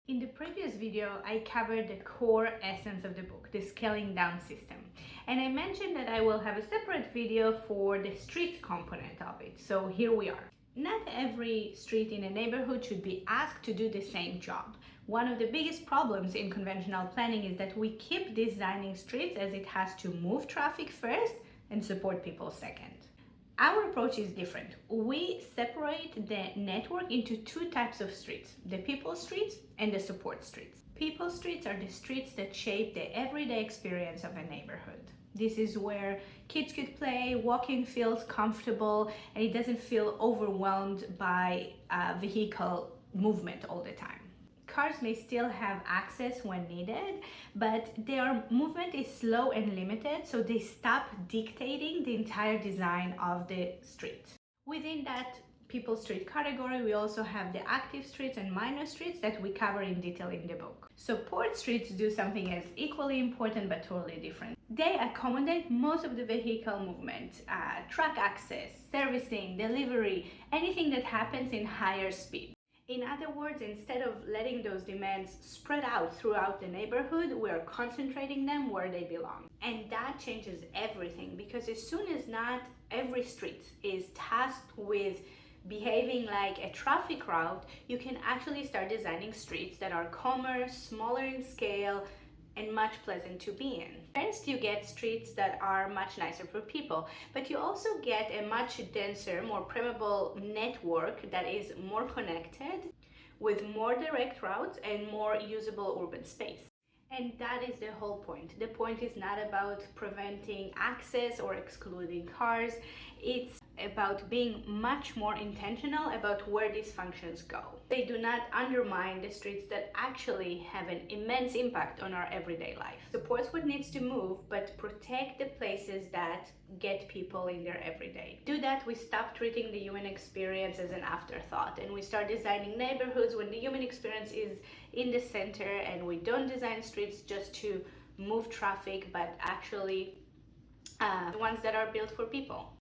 In the previous video, I covered the core essence of the book, the scaling down system. And I mentioned that I will have a separate video for the street component of it. So here we are. Not every street in a neighborhood should be asked to do the same job. One of the biggest problems in conventional planning is that we keep designing streets as it has to move traffic first and support people second. Our approach is different. We separate the network into two types of streets, the people streets and the support streets. People streets are the streets that shape the everyday experience of a neighborhood. This is where kids could play, walking feels comfortable, and it doesn't feel overwhelmed by vehicle movement all the time. Cars may still have access when needed, but their movement is slow and limited, so they stop dictating the entire design of the street. Within that people street category, we also have the active streets and minor streets that we cover in detail in the book. Support streets do something as equally important but totally different. They accommodate most of the vehicle movement, truck access, servicing, delivery, anything that happens in higher speed. In other words, instead of letting those demands spread out throughout the neighborhood, we're concentrating them where they belong. And that changes everything, because as soon as not every street is tasked with behaving like a traffic route, you can actually start designing streets that are calmer, smaller in scale, and much pleasant to be in. First, you get streets that are much nicer for people, but you also get a much denser, more permeable network that is more connected, with more direct routes and more usable urban space. And that is the whole point. The point is not about preventing access or excluding cars. It's about being much more intentional about where these functions go. They do not undermine the streets that actually have an immense impact on our everyday life. Support what needs to move, but protect the places that get people in their everyday. Do that, we stop treating the human experience as an afterthought, and we start designing neighborhoods when the human experience is in the center, and we don't design streets just to move traffic, but actually the ones that are built for people.